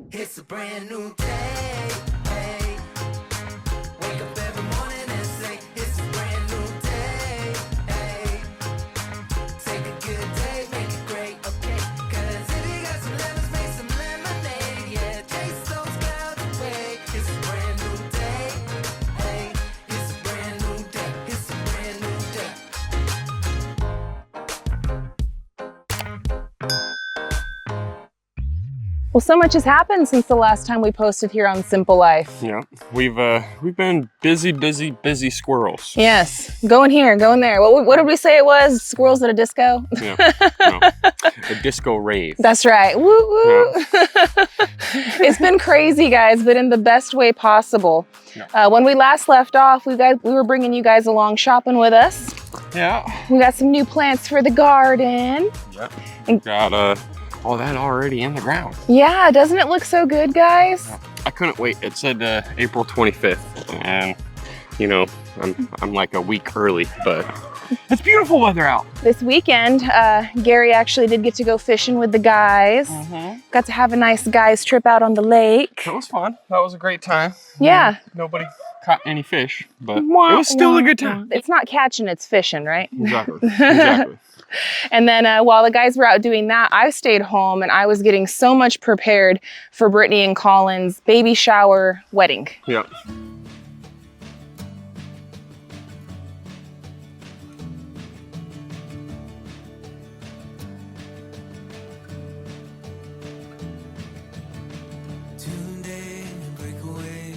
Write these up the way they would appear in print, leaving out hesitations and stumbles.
It's a brand new day. Hey. Wake up every morning and say, it's a brand new day. Hey. Take a good day, make it great, okay? 'Cause if you got some lemons, make some lemonade. Yeah, chase those clouds away. It's a brand new day. Hey. It's a brand new day. It's a brand new day. Well, so much has happened since the last time we posted here on Simple Life. Yeah, we've been busy squirrels. Yes, going here, going there. What did we say it was? Squirrels at a disco? Yeah, no, a disco rave. That's right. Woo woo. Yeah. It's been crazy, guys, but in the best way possible. Yeah. When we last left off, we were bringing you guys along shopping with us. Yeah. We got some new plants for the garden. Yep. Got all that already in the ground. Yeah, doesn't it look so good, guys? Yeah. I couldn't wait. It said April 25th, and you know, I'm like a week early, but it's beautiful weather out. This weekend, Gary actually did get to go fishing with the guys. Got to have a nice guys trip out on the lake. That was fun. That was a great time. Yeah. Nobody caught any fish, but it was still a good time. It's not catching, it's fishing, right? Exactly. Exactly. And then while the guys were out doing that, I stayed home and I was getting so much prepared for Brittany and Colin's baby shower wedding. Yep. Tune in and break away.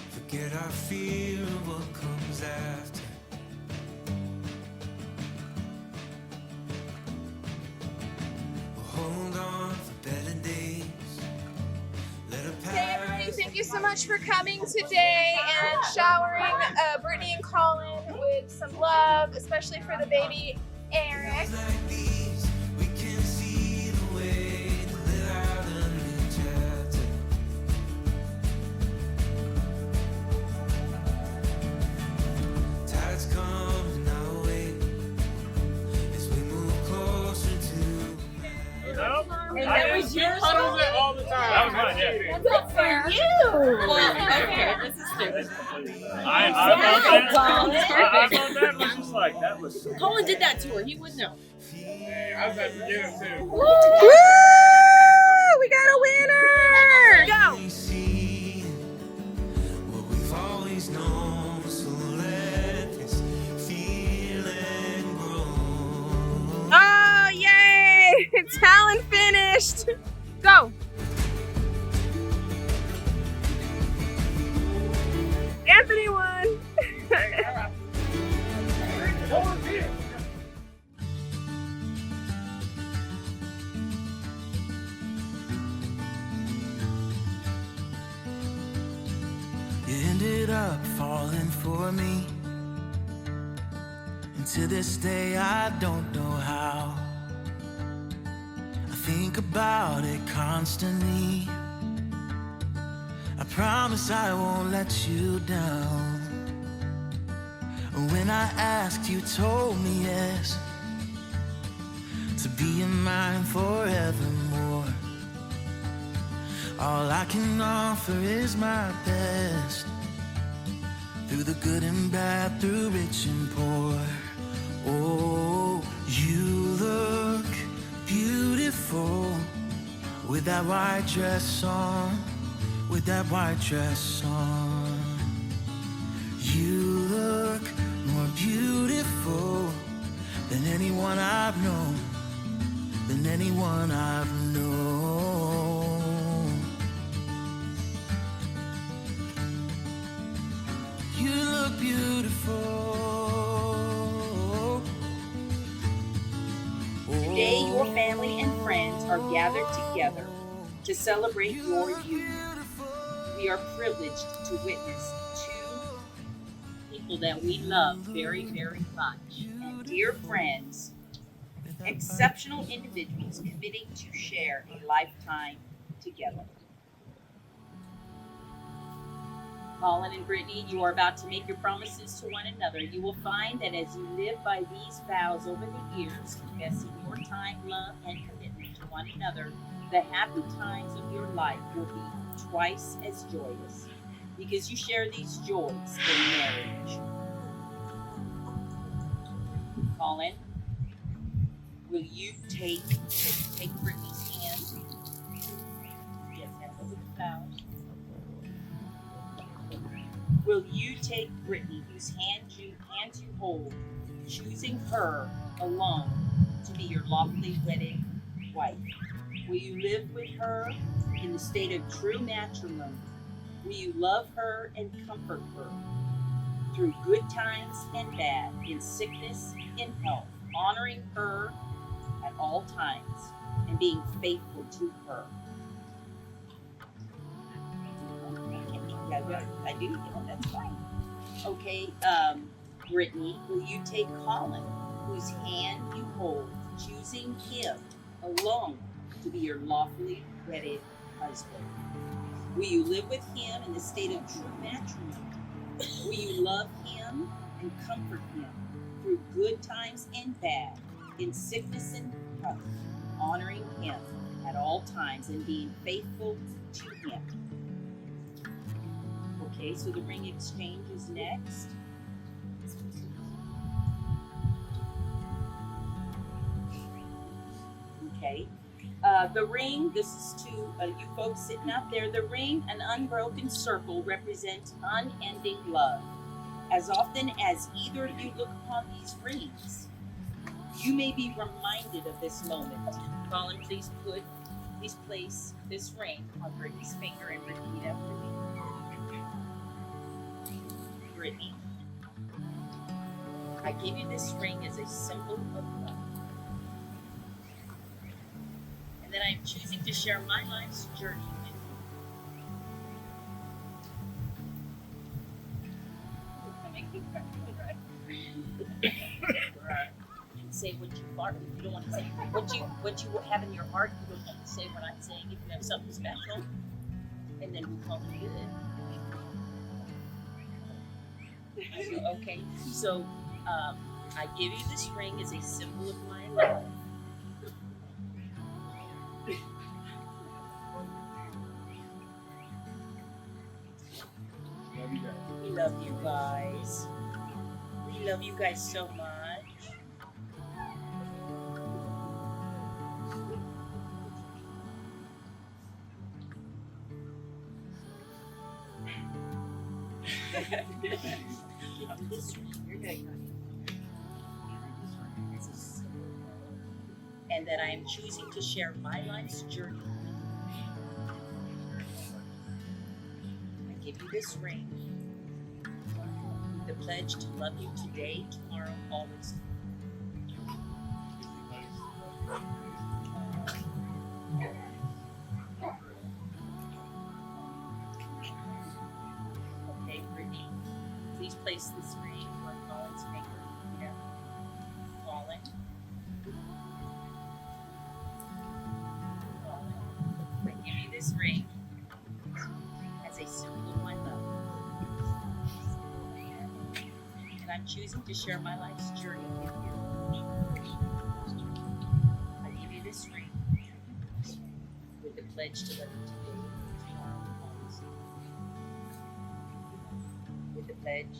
Forget our fear of what comes after. Hold on for better days. Let a Hey everybody, thank you so much for coming today and showering Brittany and Colin with some love, especially for the baby Eric. like these, we can see the way to live out a new chapter. Tides coming our way as we move closer to. And that was yours all the time. That was mine, yeah. Good for you. Well, okay, this is stupid. I thought that was just like, that was. Colin did that to her. He would know. I was about to get him too. Woo! We got a winner! Go! We see what we've always known, so let this feeling grow. Oh, yay! Talon finished! Go! Anthony won! You ended up falling for me, and to this day I don't know how. I think about it constantly. I promise I won't let you down. When I asked, you told me yes, to be in mine forevermore. All I can offer is my best, through the good and bad, through rich and poor. Oh, you look beautiful with that white dress on, with that white dress on. You look more beautiful than anyone I've known, than anyone I've known. You look beautiful. Today, your family and friends are gathered together to celebrate your union. We are privileged to witness two people that we love very, very much, and dear friends, exceptional individuals committing to share a lifetime together. Colin and Brittany, you are about to make your promises to one another. You will find that as you live by these vows over the years, confessing your time, love, and commitment to one another, the happy times of your life will be twice as joyous because you share these joys in marriage. Colin, will you take Brittany's hand? Yes, hand over the vows. Will you take Brittany, whose hands you hold, choosing her alone to be your lawfully wedded wife? Will you live with her in the state of true matrimony? Will you love her and comfort her through good times and bad, in sickness and health, honoring her at all times and being faithful to her? I do, that's fine. Okay, Brittany, will you take Colin, whose hand you hold, choosing him alone to be your lawfully wedded husband? Will you live with him in the state of true matrimony? Will you love him and comfort him through good times and bad, in sickness and health, honoring him at all times and being faithful to him? Okay, so the ring exchange is next. Okay. The ring, this is to you folks sitting out there, the ring, an unbroken circle, represents unending love. As often as either of you look upon these rings, you may be reminded of this moment. Colin, please place this ring on Brittany's finger and repeat after me. Brittany, I give you this ring as a symbol of love. And that I am choosing to share my life's journey with you. And say what you are. If you don't want to say what you have in your heart, you don't have to say what I'm saying. If you have something special, and then we call it good. Okay, so I give you this ring as a symbol of my love. We love you guys. We love you guys so much. And that I am choosing to share my life's journey. I give you this ring, the pledge to love you today, tomorrow, always. Okay, Brittany, please place this ring on Colin's finger. Yeah. Colin. I give you this ring as a symbol of my love. And I'm choosing to share my life's journey with you. I give you this ring with the pledge to love you today, tomorrow, always. With the pledge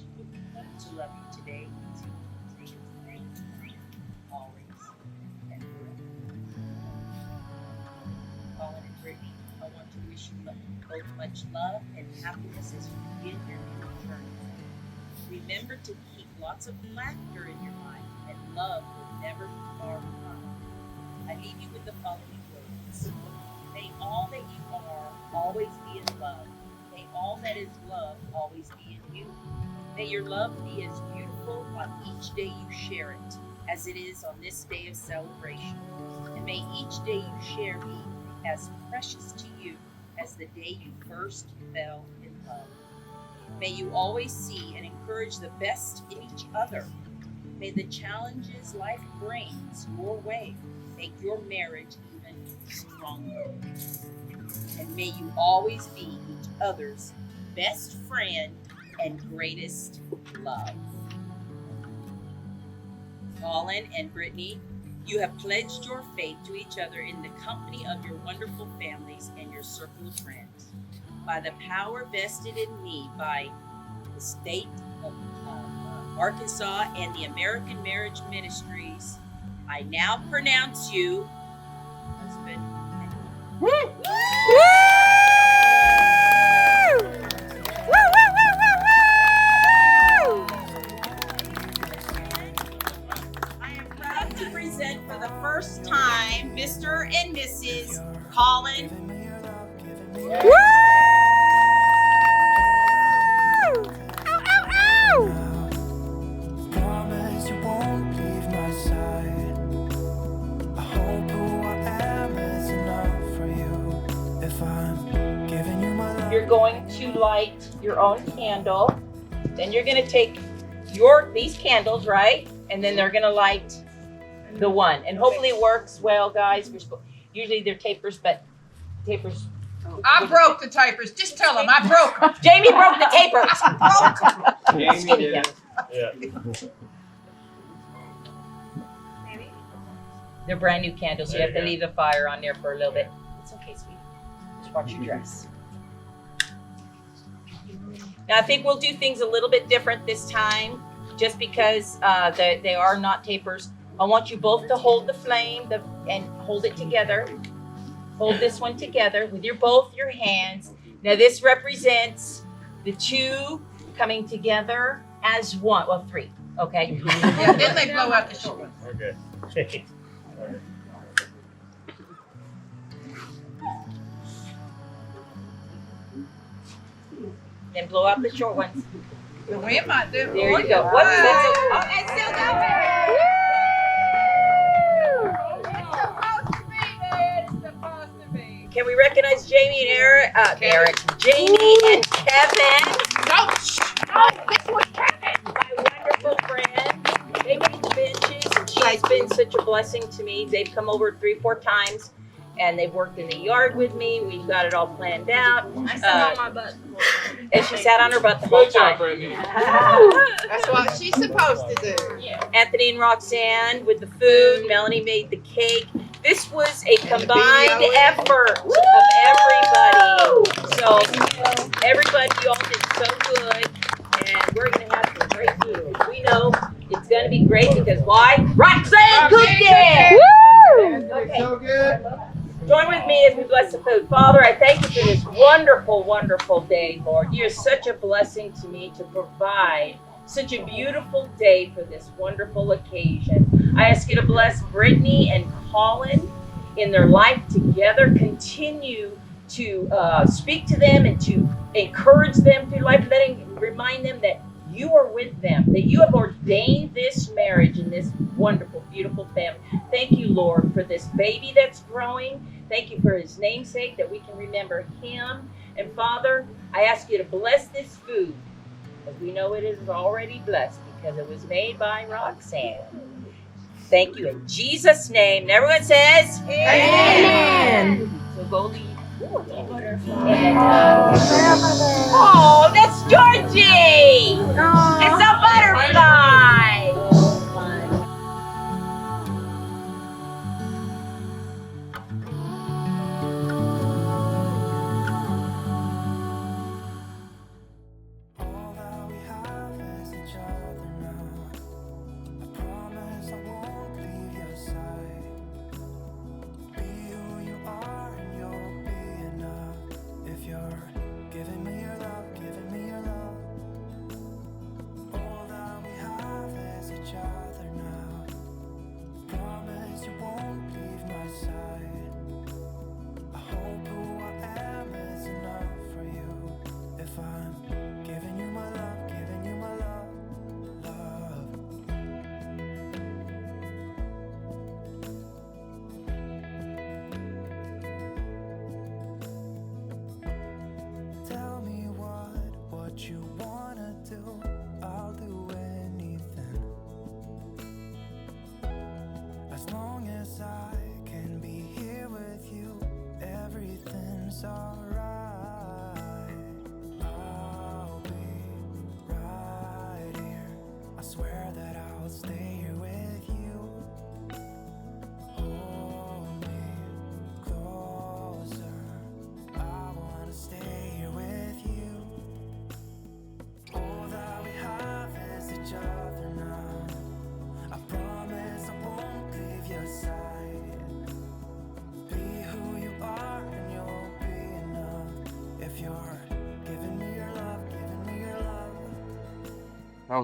to love you today, always, and forever. Colin and Brittany, I want to wish you both much love and happiness as you begin your new journey. Remember to keep lots of laughter in your mind, and love will never be far behind. I leave you with the following words. May all that you are always be in love. May all that is love always be in you. May your love be as beautiful on each day you share it as it is on this day of celebration. And may each day you share be as precious to you as the day you first fell in love. May you always see and encourage the best in each other. May the challenges life brings your way make your marriage even stronger. And may you always be each other's best friend and greatest love. Colin and Brittany, you have pledged your faith to each other in the company of your wonderful families and your circle of friends. By the power vested in me by the state of Arkansas and the American Marriage Ministries, I now pronounce you husband and wife. I am proud to present for the first time Mr. and Mrs. Colin. Promise you won't leave my side. I hope who I am is enough for you. If I'm giving you my love. You're going to light your own candle. Then you're going to take these candles, right? And then they're going to light the one. And hopefully it works well, guys. Usually they're tapers, but tapers. I broke the tapers. Just tell them I broke them. Jamie broke the tapers. Jamie did. Yeah. They're brand new candles. So you There have you to go. leave the fire on there for a little bit. It's okay, sweetie. Just watch your dress. Now I think we'll do things a little bit different this time, just because they are not tapers. I want you both to hold the flame and hold it together. Hold this one together with both your hands. Now this represents the two coming together as one. Well, three. Okay. Yeah, then they blow out the short one. Okay. Then blow out the short ones. The wind might do it. There you go. What's that? Oh, It's it's still supposed to be, man. It's supposed to be. Can we recognize Jamie and Eric? Jamie and Kevin, No, oh, this was Kevin. my wonderful friend. They made the benches, and she's been such a blessing to me. They've come over 3-4 times, and they've worked in the yard with me. We've got it all planned out. I sat on my butt. And she sat on her butt the whole time. That's what she's supposed to do. Anthony and Roxanne with the food. Melanie made the cake. This was a combined effort of everybody. So everybody, you all did so good, and we're gonna have some great food. We know it's gonna be great because why? Roxanne cooked it. Okay. So good. Join with me as we bless the food. Father, I thank you for this wonderful, wonderful day, Lord. You're such a blessing to me to provide such a beautiful day for this wonderful occasion. I ask you to bless Brittany and Colin in their life together. Continue to speak to them and to encourage them through life, remind them that you are with them, that you have ordained this marriage and this wonderful, beautiful family. Thank you, Lord, for this baby that's growing. Thank you for his namesake, that we can remember him. And Father, I ask you to bless this food, as we know it is already blessed because it was made by Roxanne. Thank you in Jesus' name. And everyone says, Amen. So go leave. And, oh, that's Georgie! It's a butterfly! All that we have is each other now. I promise I won't leave your side. Be who you are and you'll be enough. If you're giving me your love, giving me your love. Oh,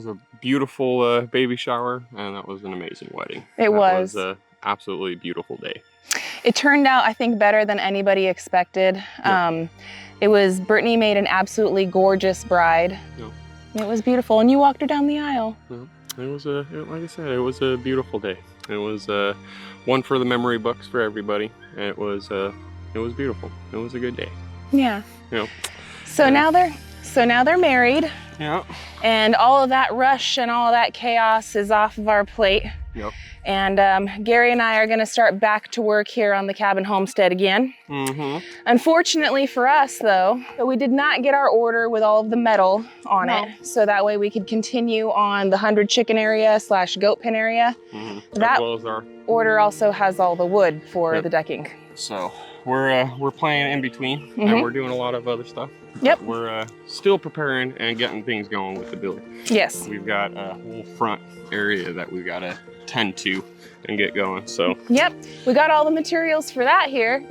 a beautiful baby shower, and that was an amazing wedding. It was. It was a absolutely beautiful day. It turned out, I think, better than anybody expected. Yep. Brittany made an absolutely gorgeous bride. Yep. It was beautiful, and you walked her down the aisle. Yep. Like I said, it was a beautiful day. It was one for the memory books for everybody. It was beautiful. It was a good day. Yeah. Yep. So now they're married. Yeah. And all of that rush and all of that chaos is off of our plate. Yep. And Gary and I are gonna start back to work here on the cabin homestead again. Mm-hmm. Unfortunately for us though, we did not get our order with all of the metal on it. So that way we could continue on the 100 chicken area / goat pen area. Mm-hmm. That as well as our order also has all the wood for Yep. the decking. So we're playing in between, and we're doing a lot of other stuff. Yep. We're still preparing and getting things going with the build. Yes. We've got a whole front area that we've got to tend to and get going. So Yep, we got all the materials for that here.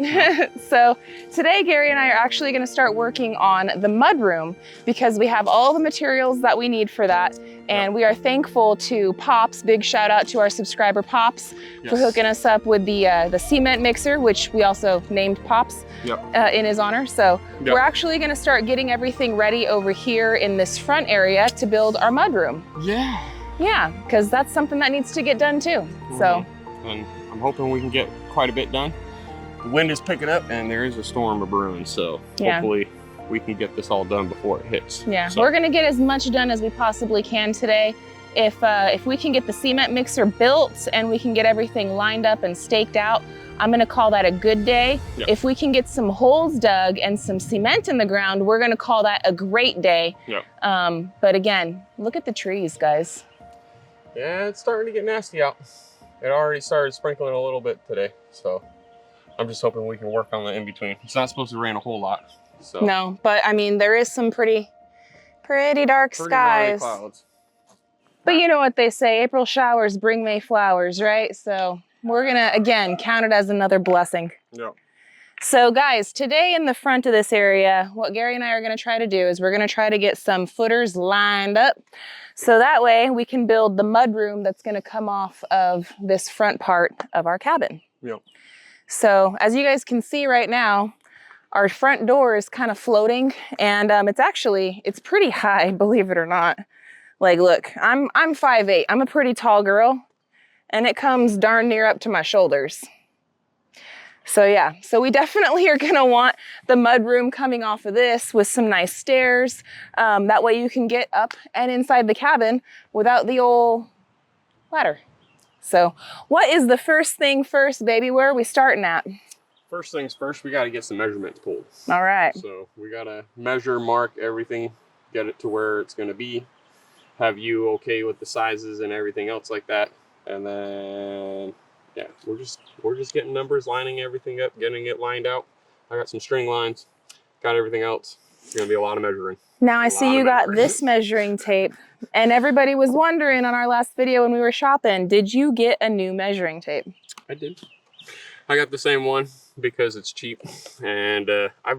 So today Gary and I are actually going to start working on the mud room because we have all the materials that we need for that. And we are thankful to Pops, big shout out to our subscriber Pops for hooking us up with the cement mixer, which we also named Pops in his honor. So we're actually going to start getting everything ready over here in this front area to build our mud room. yeah. Yeah, because that's something that needs to get done too. So, and I'm hoping we can get quite a bit done. The wind is picking up and there is a storm brewing, so hopefully we can get this all done before it hits. Yeah, so we're gonna get as much done as we possibly can today. If we can get the cement mixer built and we can get everything lined up and staked out, I'm gonna call that a good day. Yep. If we can get some holes dug and some cement in the ground, we're gonna call that a great day. Yep. But again, look at the trees, guys. Yeah, it's starting to get nasty out. It already started sprinkling a little bit today, so I'm just hoping we can work on the in-between. It's not supposed to rain a whole lot, so. No, but I mean, there is some pretty dark Pretty gnarly skies. clouds. But you know what they say, April showers bring May flowers, right? So we're gonna, again, count it as another blessing. Yep. So guys, today in the front of this area, what Gary and I are gonna try to do is we're gonna try to get some footers lined up. So that way we can build the mud room that's gonna come off of this front part of our cabin. Yep. So as you guys can see right now, our front door is kind of floating and it's pretty high, believe it or not. Like, look, I'm 5'8", I'm a pretty tall girl and it comes darn near up to my shoulders. So yeah, so we definitely are gonna want the mud room coming off of this with some nice stairs. That way you can get up and inside the cabin without the old ladder. So what is the first thing first, baby? Where are we starting at? First things first, we gotta get some measurements pulled. All right. So we gotta measure, mark everything, get it to where it's gonna be. Have you okay with the sizes and everything else like that. And then, yeah, we're just getting numbers, lining everything up, getting it lined out. I got some string lines, got everything else. It's gonna be a lot of measuring. Now I see you got this measuring tape and everybody was wondering on our last video when we were shopping, did you get a new measuring tape? I did. I got the same one because it's cheap, and I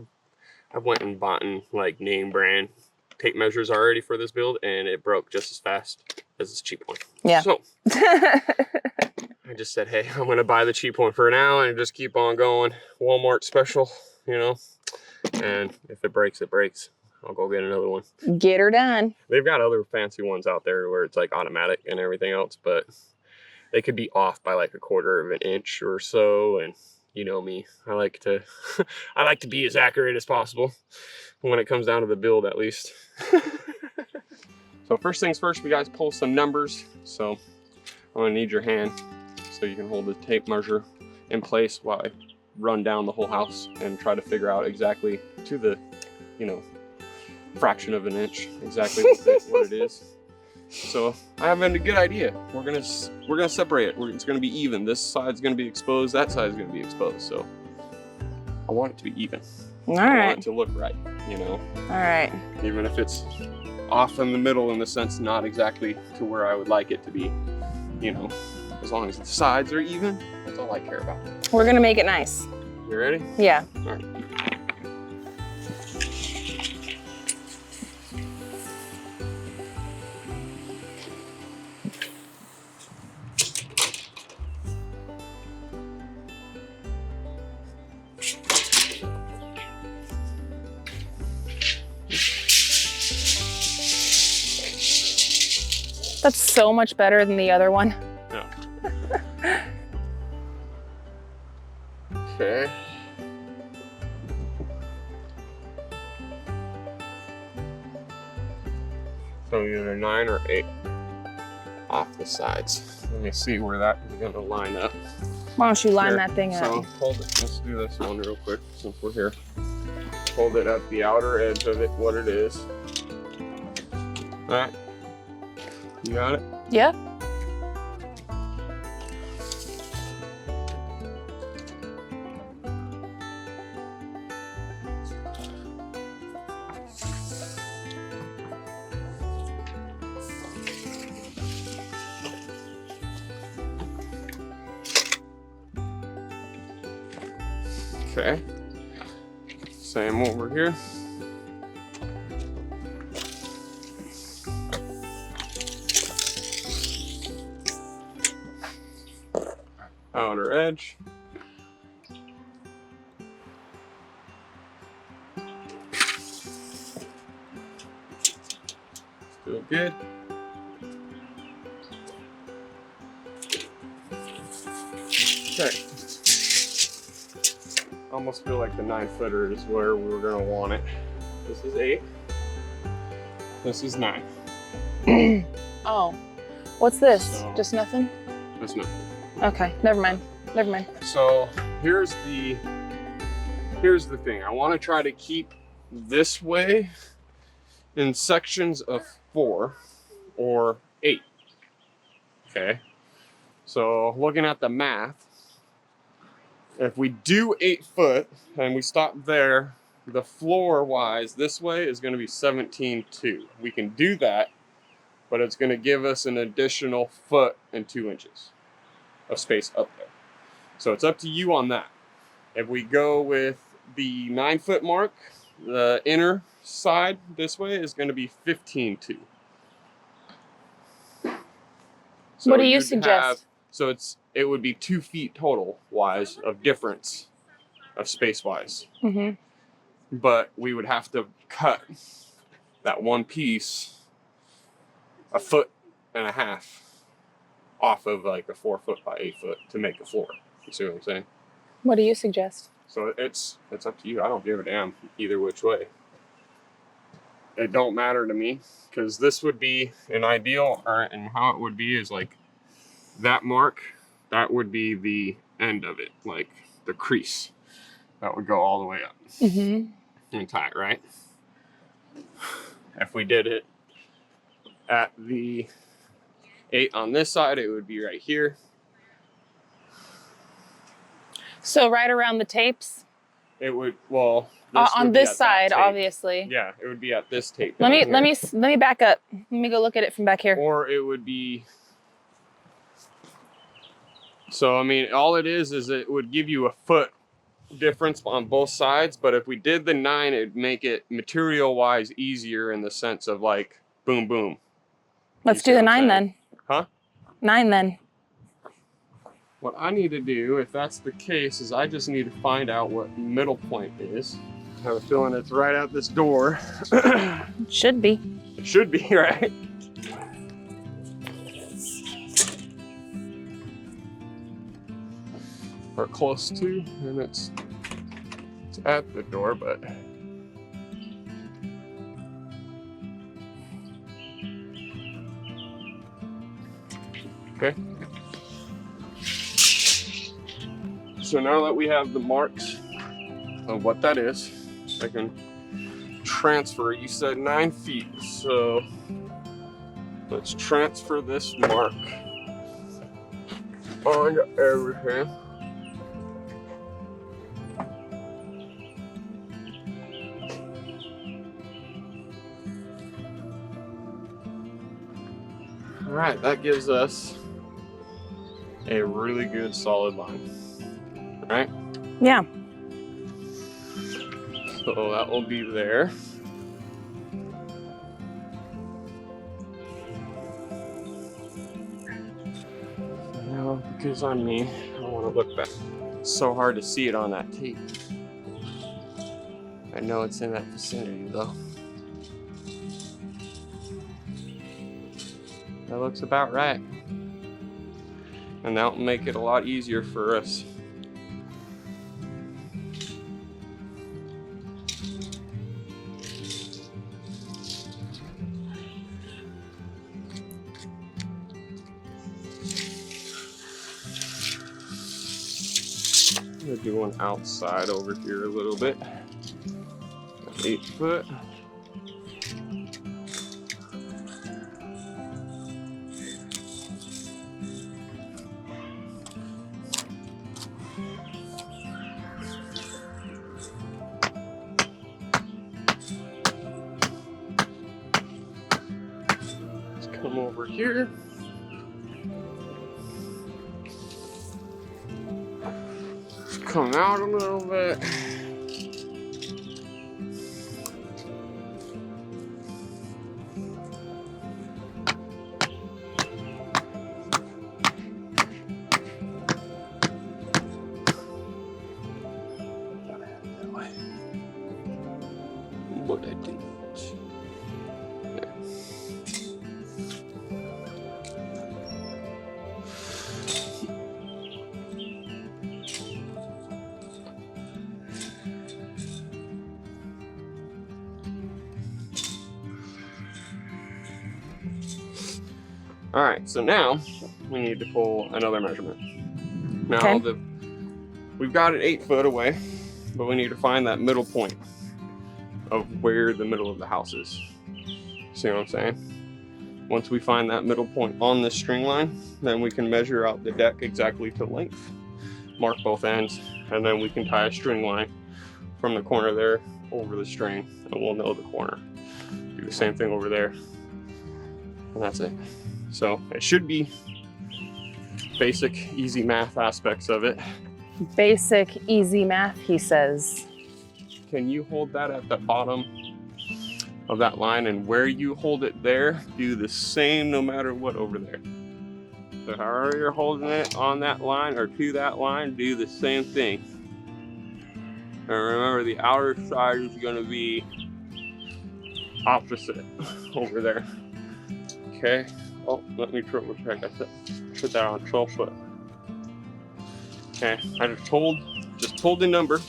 went and bought like name brand tape measures already for this build, and it broke just as fast as this cheap one. Yeah. So I just said, hey, I'm gonna buy the cheap one for now and just keep on going. Walmart special, you know. And if it breaks, it breaks. I'll go get another one. Get her done. They've got other fancy ones out there where it's like automatic and everything else, but they could be off by like 1/4 of an inch or so. And you know me, I like to be as accurate as possible when it comes down to the build, at least. So first things first, we guys pull some numbers. So I'm gonna need your hand so you can hold the tape measure in place while I run down the whole house and try to figure out exactly to the, you know, fraction of an inch exactly what it is. So I have a good idea. We're gonna separate it. It's gonna be even. This side's gonna be exposed. That side's gonna be exposed. So I want it to be even. All I right. want it to look right. You know. All right. Even if it's off in the middle in the sense not exactly to where I would like it to be. You know, as long as the sides are even, that's all I care about. We're gonna make it nice. You ready? Yeah. All right. That's so much better than the other one. Yeah. Okay. So either 9 or 8 off the sides. Let me see where that is going to line up. Why don't you line Here, that thing so up? hold it. Let's do this one real quick since we're here. Hold it at the outer edge of it, what it is. All right. You got it? Yeah. Okay. Same over here. Outer edge. Still good. Okay. Almost feel like the 9-footer is where we were gonna want it. This is 8. This is 9. Oh, what's this? So- Just nothing? That's nothing. Okay, never mind. Never mind. So here's the thing. I want to try to keep this way in sections of 4 or 8. Okay. So looking at the math, if we do 8 foot and we stop there, the floor wise this way is going to be 17.2. We can do that, but it's going to give us an additional 1 and 2 inches of space up there. So it's up to you on that. If we go with the 9-foot mark, the inner side this way is going to be 15.2. So What do you you'd suggest? So it would be 2 feet total wise of difference of space wise. Mm-hmm. But we would have to cut that one piece 1.5 feet off of like a 4 foot by 8 foot to make a floor. You see what I'm saying? What do you suggest? So it's up to you. I don't give a damn either which way. It don't matter to me because this would be an ideal, and how it would be is like that mark, that would be the end of it, like the crease that would go all the way up Mm-hmm. and tight, right? If we did it at the 8 on this side, it would be right here. So right around the tapes? It would, well, On would be this at that side, tape. obviously. Yeah, it would be at this tape. Let down me here. let me back up. Let me go look at it from back here. Or it would be. So I mean, all it is it would give you a 1 foot difference on both sides. But if we did the 9, it'd make it material-wise easier in the sense of like boom, boom. Let's see do the what I'm 9 saying? then. Huh? 9 then. What I need to do, if that's the case, is I just need to find out what middle point is. I have a feeling it's right out this door. It should be. It should be, right? Or close to, and it's at the door, but okay. So now that we have the marks of what that is, I can transfer. You said 9 feet, so let's transfer this mark onto everything. All right, that gives us a really good solid line. All right? Yeah. So that will be there. Now, because I'm me, I want to look back. It's so hard to see it on that tape. I know it's in that vicinity though. That looks about right. And that'll make it a lot easier for us. I'm gonna do one outside over here a little bit. 8 foot. Let's come over here. Come out a little bit. But I didn't. All right, so now we need to pull another measurement. Now Okay. we've got it 8 foot away, but we need to find that middle point of where the middle of the house is. See what I'm saying? Once we find that middle point on this string line, then we can measure out the deck exactly to length, mark both ends, and then we can tie a string line from the corner there over the string, and we'll know the corner. Do the same thing over there, and that's it. So it should be basic, easy math aspects of it. Basic, easy math, he says. Can you hold that at the bottom of that line, and where you hold it there, do the same no matter what over there. So however you're holding it on that line or to that line, do the same thing. And remember, the outer side is going to be opposite over there. Okay. Oh, let me triple check. I put that on 12 foot. Okay, I just told the number.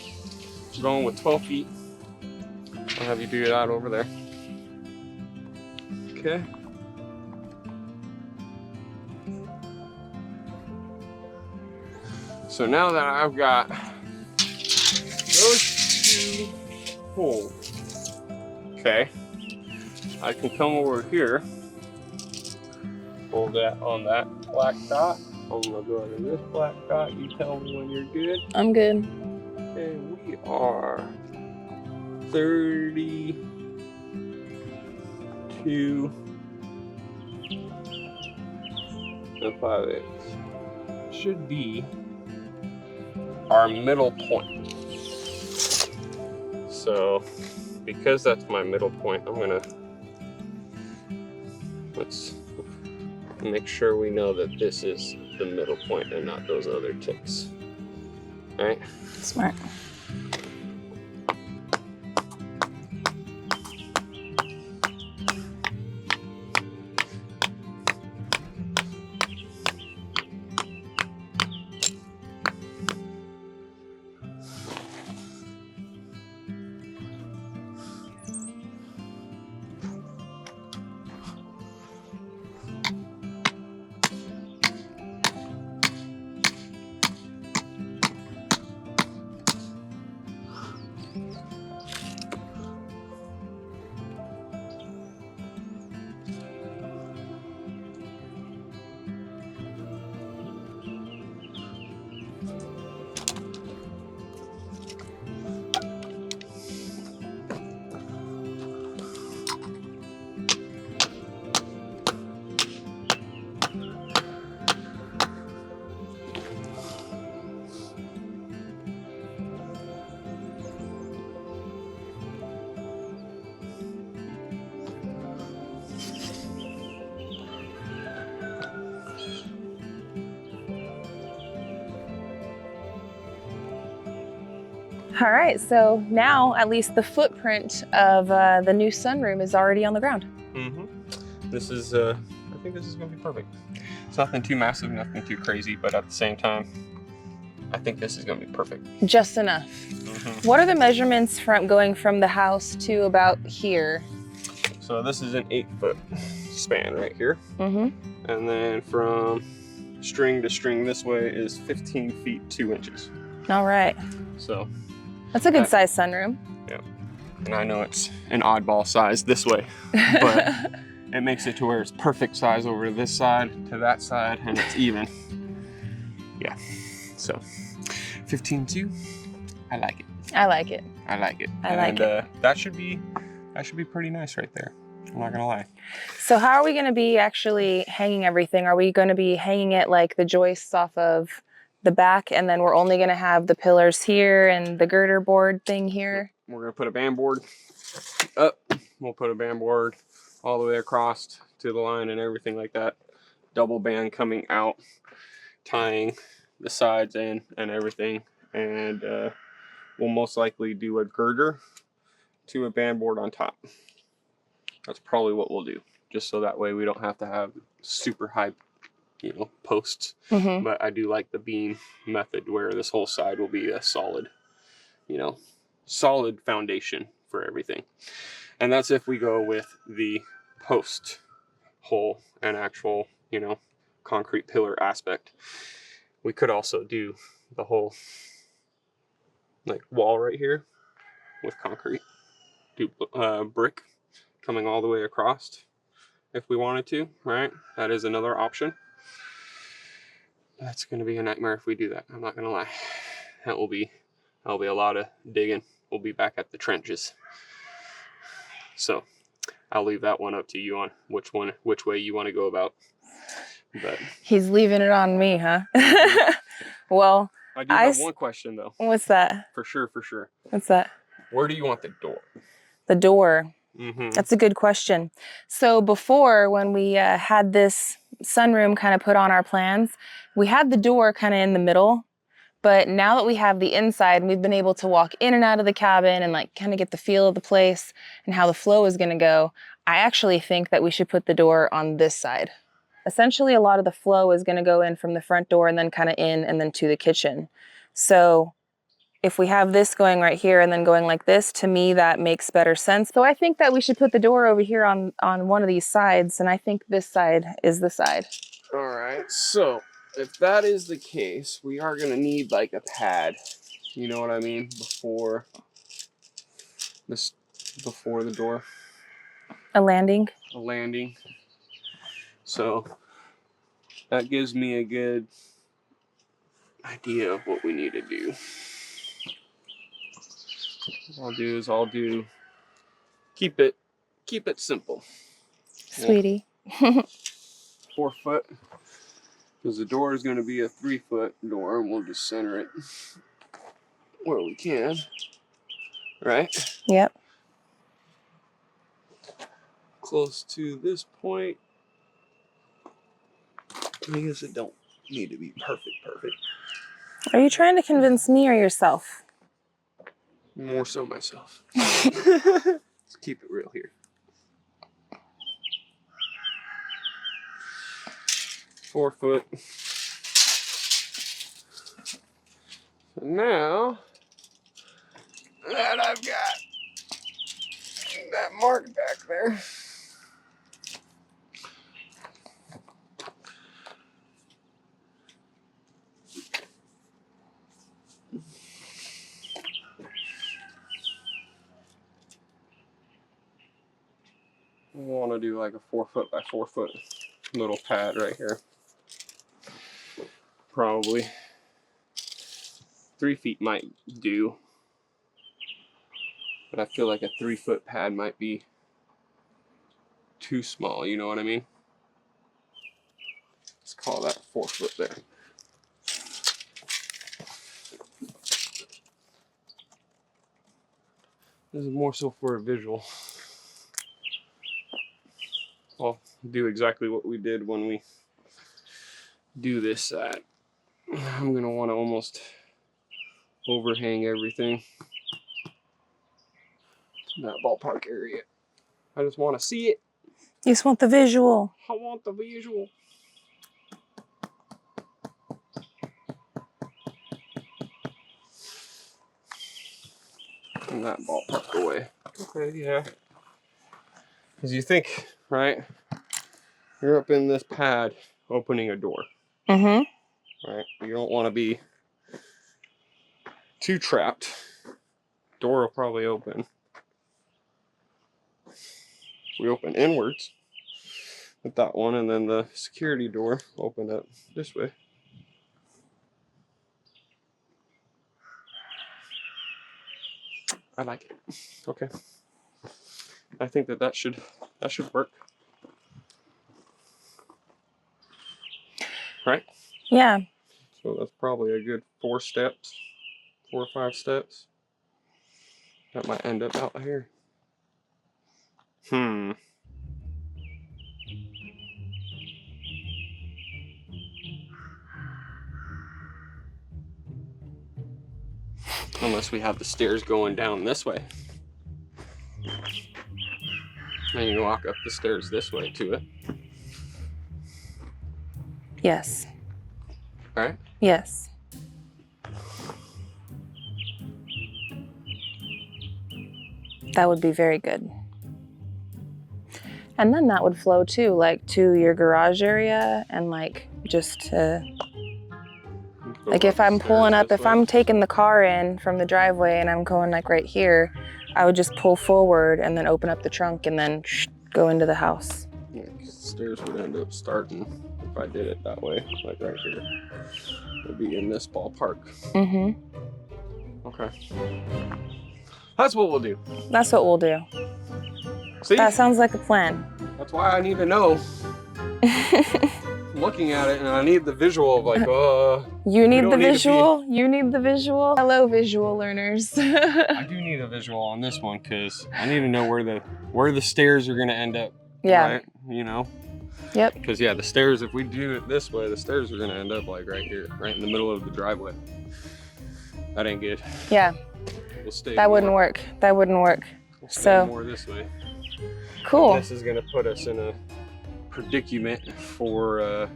I'm going with 12 feet. I'll have you do that over there. Okay. So now that I've got those 2 holes, okay, I can come over here. Hold that on that black dot. I'm gonna go to this black dot. You tell me when you're good. I'm good. Okay, we are 32 and 5/8. Should be our middle point. So, because that's my middle point, let's make sure we know that this is the middle point and not those other tips. All right. Smart. All right, so now at least the footprint of the new sunroom is already on the ground. Mm-hmm. This is, I think this is gonna be perfect. It's nothing too massive, nothing too crazy, but at the same time, I think this is gonna be perfect. Just enough. Mm-hmm. What are the measurements from going from the house to about here? So this is an 8-foot span right here. Mm-hmm. And then from string to string this way is 15 feet 2 inches. All right. So That's a good size sunroom. yeah. And I know it's an oddball size this way, but it makes it to where it's perfect size over to this side, to that side, and it's even. Yeah. So 15.2, I like it. I like it. I like it. I like it. That should be pretty nice right there. I'm not gonna lie. So how are we going to be actually hanging everything? Are we going to be hanging it like the joists off of the back, and then we're only going to have the pillars here and the girder board thing here? We're gonna put a band board up. We'll put a band board all the way across to the line and everything like that. Double band coming out, tying the sides in and everything. And we'll most likely do a girder to a band board on top. That's probably what we'll do, just so that way we don't have to have super high, posts. Mm-hmm. But I do like the beam method where this whole side will be a solid, solid foundation for everything. And that's if we go with the post hole and actual, concrete pillar aspect. We could also do the whole wall right here with concrete, do brick coming all the way across if we wanted to, right? That is another option. That's going to be a nightmare if we do that. I'm not going to lie. That'll be a lot of digging. We'll be back at the trenches. So I'll leave that one up to you on which way you want to go about. But He's leaving it on me, huh? Well, I do have one question though. What's that? For sure. What's that? Where do you want the door? The door. Mm-hmm. That's a good question. So before, when we had this sunroom kind of put on our plans, we had the door kind of in the middle. But now that we have the inside, and we've been able to walk in and out of the cabin and kind of get the feel of the place and how the flow is going to go, I actually think that we should put the door on this side. Essentially, a lot of the flow is going to go in from the front door and then kind of in and then to the kitchen. So if we have this going right here and then going like this, to me, that makes better sense. So I think that we should put the door over here on one of these sides, and I think this side is the side. All right, so if that is the case, we are going to need a pad, you know what I mean, before the door. A landing. A landing. So that gives me a good idea of what we need to do. What I'll do keep it simple. Sweetie. 4 foot, because the door is going to be a 3-foot door, and we'll just center it where we can, right? Yep. Close to this point. I guess it don't need to be perfect. Are you trying to convince me or yourself? More so myself. Let's keep it real here. 4 foot. So now that I've got that mark back there, we want to do a 4 foot by 4 foot little pad right here. Probably 3 feet might do, but I feel like a 3 foot pad might be too small, you know what I mean? Let's call that 4 foot there. This is more so for a visual. I'll do exactly what we did when we do this side. I'm gonna want to almost overhang everything in that ballpark area. I just want to see it. You just want the visual. I want the visual. And that ballpark away. Okay, yeah. Because you think, right? You're up in this pad opening a door. Mm-hmm. Right? You don't want to be too trapped. Door will probably open. We open inwards with that one, and then the security door opened up this way. I like it. Okay. I think that should work. Right? Yeah. So that's probably a good 4 or 5 steps. That might end up out here. Unless we have the stairs going down this way. And you walk up the stairs this way to it. Yes. Right? Yes. That would be very good. And then that would flow too, like to your garage area and like just to, like if I'm pulling up, if I'm taking the car in from the driveway and I'm going like right here, I would just pull forward and then open up the trunk and then go into the house. Yeah, 'cause the stairs would end up starting if I did it that way, like right here. It'd be in this ballpark. Mm-hmm. Okay. That's what we'll do. That's what we'll do. See? That sounds like a plan. That's why I need to know. Looking at it, and I need the visual of like, You need the don't need to visual. You need the visual. Hello, visual learners. I do need a visual on this one because I need to know where the stairs are gonna end up. Yeah. Right? You know. Yep. Because yeah, the stairs. If we do it this way, the stairs are gonna end up like right here, right in the middle of the driveway. That ain't good. Yeah. We'll stay. That wouldn't work. That wouldn't work. We'll stay So more this way. cool. This is gonna put us in a predicament for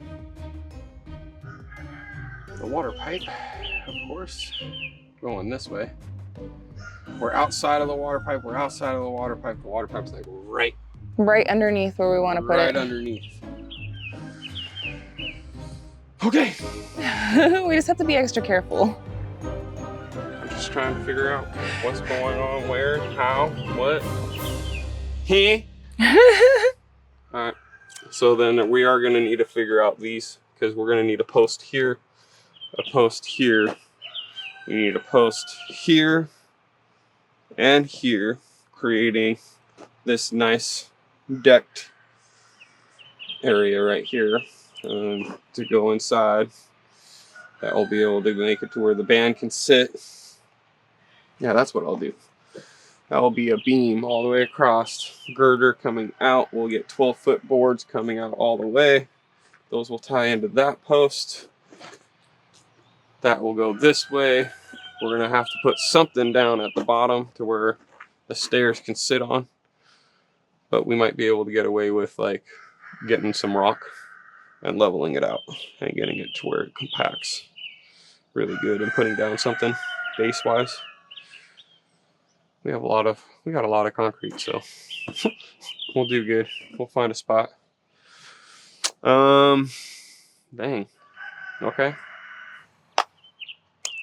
the water pipe, of course, going this way. We're outside of the water pipe. We're outside of the water pipe. The water pipe's like Right underneath where we want to put right it. underneath. Okay. We just have to be extra careful. I'm just trying to figure out what's going on, where, how, what. He. All right. So then we are going to need to figure out these because we're going to need a post here, a post here. We need a post here and here, creating this nice decked area right here to go inside. That will be able to make it to where the band can sit. Yeah, that's what I'll do. That will be a beam all the way across, girder coming out. We'll get 12-foot boards coming out all the way. Those will tie into that post. That will go this way. We're gonna have to put something down at the bottom to where the stairs can sit on. But we might be able to get away with like getting some rock and leveling it out and getting it to where it compacts really good and putting down something base-wise. We got a lot of concrete, so we'll do good. We'll find a spot. Dang. Okay.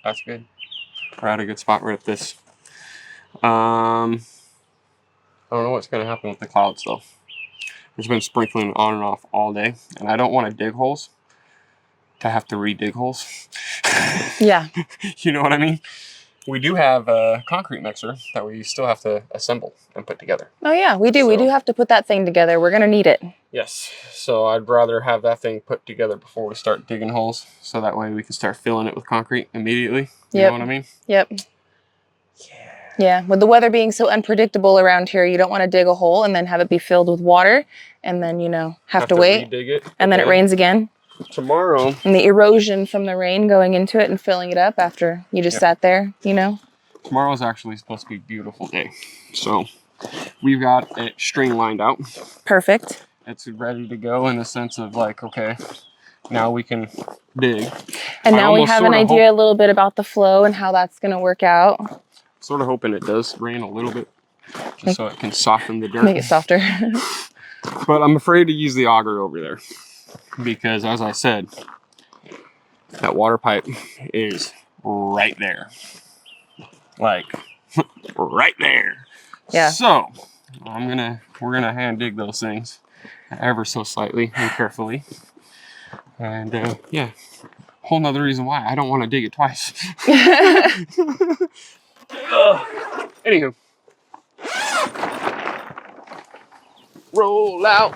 That's good. We're at a good spot right at this. I don't know what's gonna happen with the clouds though. It's been sprinkling on and off all day, and I don't want to dig holes to have to re-dig holes. Yeah. You know what I mean? We do have a concrete mixer that we still have to assemble and put together. Oh yeah, we do. We do have to put that thing together. We're gonna need it. Yes. So I'd rather have that thing put together before we start digging holes, so that way we can start filling it with concrete immediately. You know what I mean? Yep. Yeah, with the weather being so unpredictable around here, you don't want to dig a hole and then have it be filled with water and then, you know, have to wait. Re-dig it, And then it rains again. tomorrow, And the erosion from the rain going into it and filling it up after you just sat there, you know? tomorrow's actually supposed to be a beautiful day. So we've got it string lined out. Perfect. It's ready to go in the sense of like, okay, now we can dig. And I now we almost have an sorta idea a little bit about the flow and how that's going to work out. Sort of hoping it does rain a little bit, just so it can soften the dirt. Make it softer. But I'm afraid to use the auger over there because, as I said, that water pipe is right there. Like, right there. Yeah. So, we're gonna hand dig those things ever so slightly and carefully. And yeah, whole nother reason why I don't want to dig it twice. Anywho. Roll out.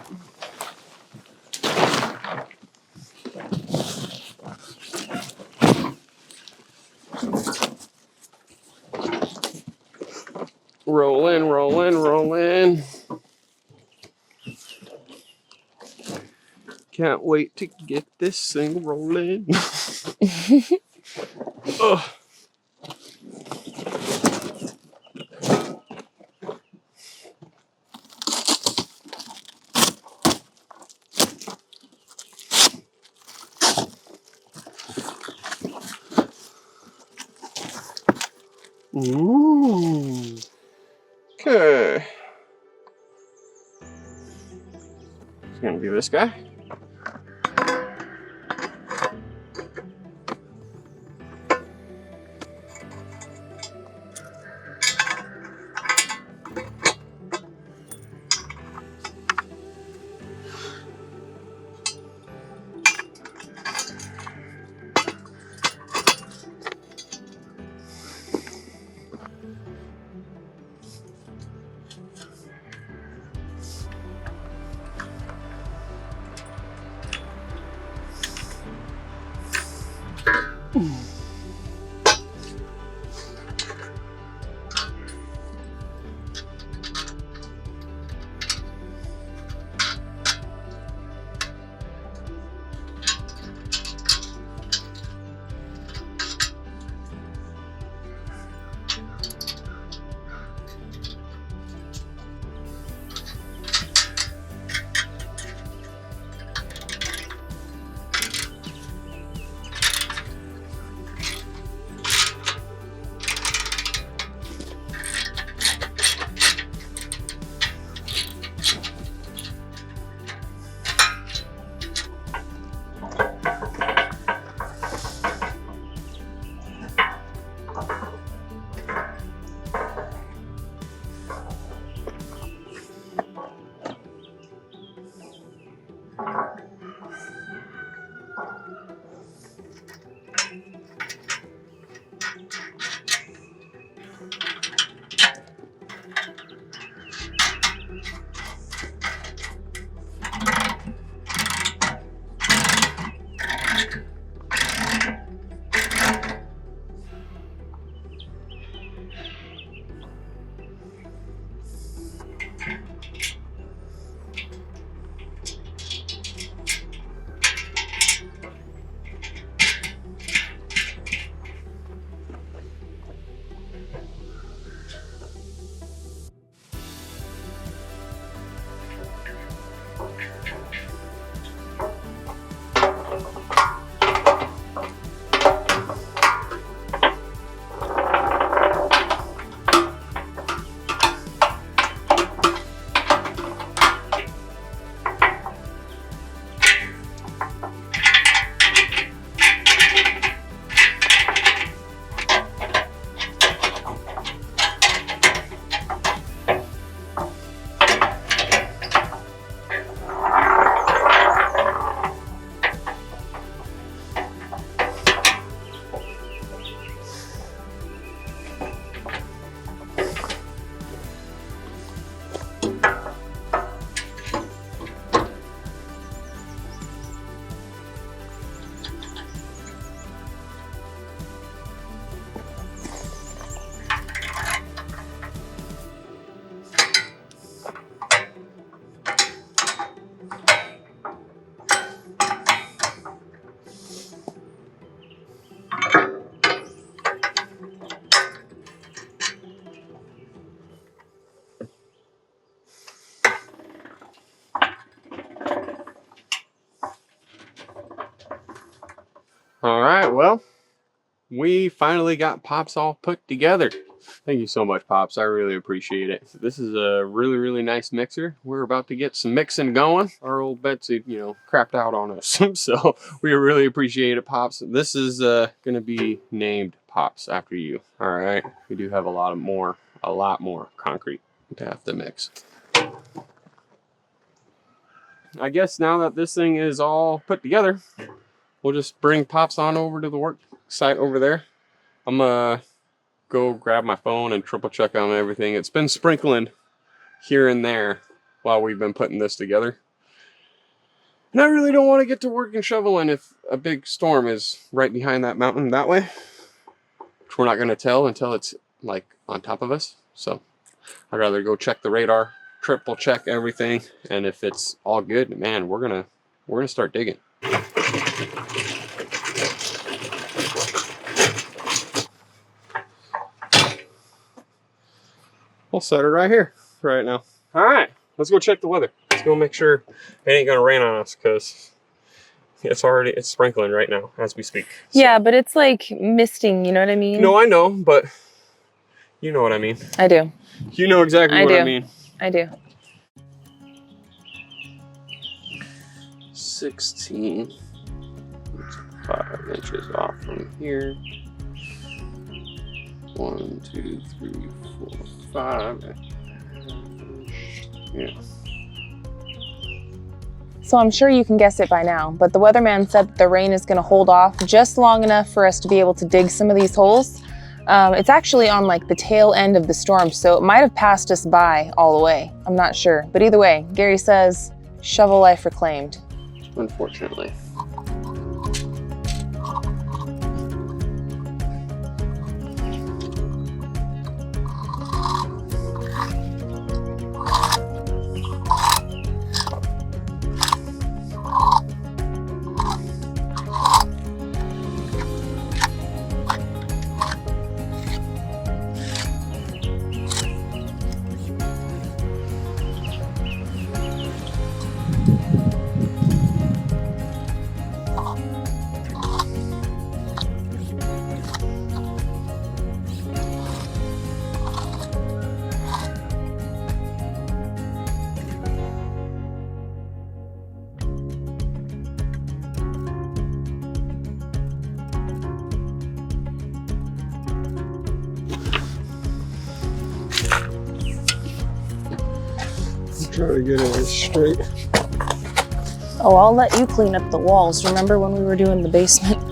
Rolling, rolling, rolling. Can't wait to get this thing rolling. Ugh. Ooh. Okay. It's gonna be this guy. All right, well, we finally got Pops all put together. Thank you so much, Pops. I really appreciate it. This is a really, really nice mixer. We're about to get some mixing going. Our old Betsy, you know, crapped out on us. So we really appreciate it, Pops. This is going to be named Pops after you. All right. We do have a lot more concrete to have to mix. I guess now that this thing is all put together, we'll just bring Pops on over to the work site over there. I'm going to go grab my phone and triple check on everything. It's been sprinkling here and there while we've been putting this together. And I really don't want to get to work and shoveling if a big storm is right behind that mountain that way, which we're not going to tell until it's like on top of us. So I'd rather go check the radar, triple check everything, and if it's all good, man, we're gonna start digging. We'll set it right here right now. All right, let's go check the weather. Let's go make sure it ain't gonna rain on us, because it's sprinkling right now as we speak. So. Yeah, but it's like misting, you know what I mean? No, I know, but you know what I mean. I do. You know exactly what I mean. I do. 16. 5 inches off from here. 1, 2, 3, 4, 5. Yeah. So I'm sure you can guess it by now, but the weatherman said that the rain is going to hold off just long enough for us to be able to dig some of these holes. It's actually on like the tail end of the storm, so it might have passed us by all the way. I'm not sure, but either way, Gary says, shovel life reclaimed. Unfortunately. Try to get it straight. Oh, I'll let you clean up the walls. Remember when we were doing the basement?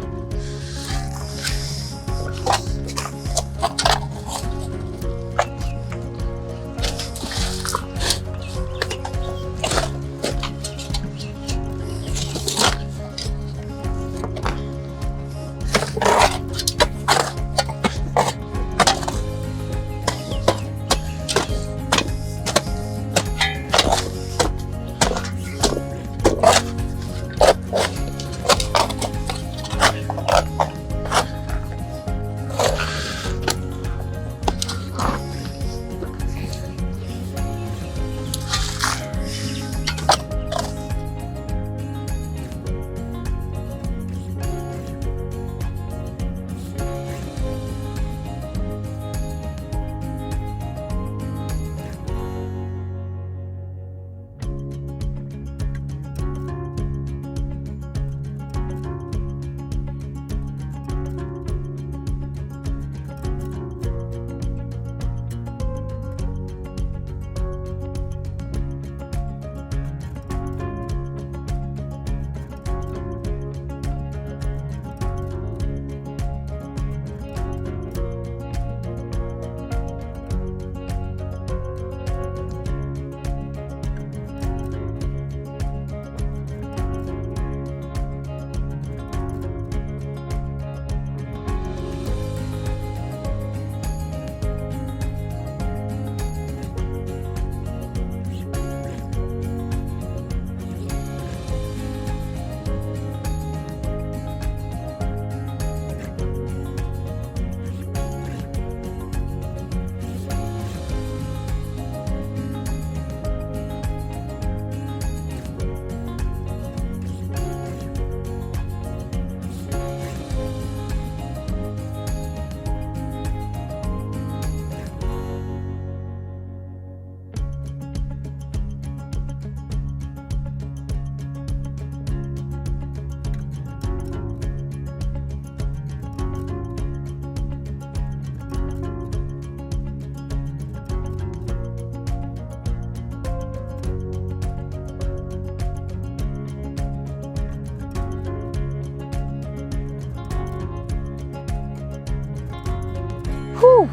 Whew.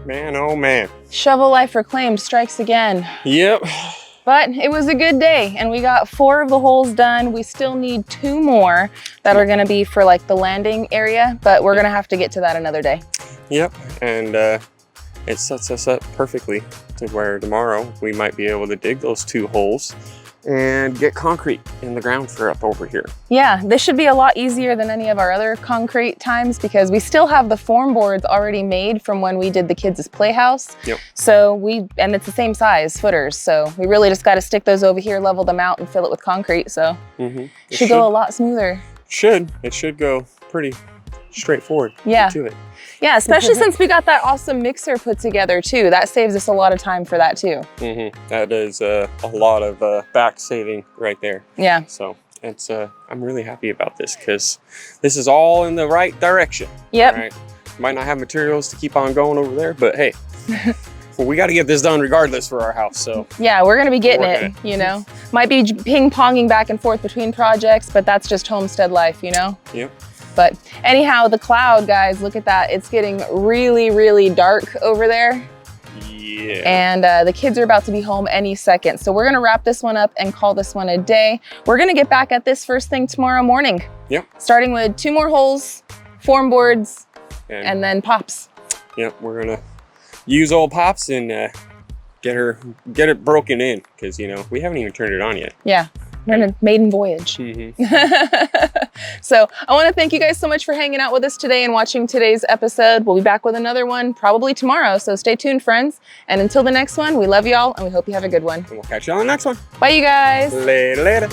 Man, oh man. Shovel life reclaimed strikes again. Yep. But it was a good day and we got 4 of the holes done. We still need 2 more that are gonna be for like the landing area, but we're gonna have to get to that another day. Yep, and it sets us up perfectly to where tomorrow we might be able to dig those 2 holes and get concrete in the ground for up over here. Yeah, this should be a lot easier than any of our other concrete times because we still have the form boards already made from when we did the kids' playhouse. Yep. So and it's the same size footers. So we really just got to stick those over here, level them out and fill it with concrete. So it should go a lot smoother. It should go pretty straightforward. Yeah. To it. Yeah, especially since we got that awesome mixer put together too. That saves us a lot of time for that too. That is a lot of back saving right there. Yeah. So it's I'm really happy about this because this is all in the right direction. Yep. Right? Might not have materials to keep on going over there, but hey, well, we got to get this done regardless for our house. So yeah, we're gonna be getting it. You know, might be ping-ponging back and forth between projects, but that's just homestead life, you know. Yep. But anyhow, the cloud, guys, look at that. It's getting really, really dark over there. Yeah. And the kids are about to be home any second. So we're gonna wrap this one up and call this one a day. We're gonna get back at this first thing tomorrow morning. Yep. Starting with 2 more holes, form boards, and then pops. Yep, we're gonna use old Pops and get it broken in because, you know, we haven't even turned it on yet. Yeah. We're on a maiden voyage. So I want to thank you guys so much for hanging out with us today and watching today's episode. We'll be back with another one probably tomorrow. So stay tuned, friends. And until the next one, we love y'all and we hope you have a good one. And we'll catch you on the next one. Bye, you guys. Later.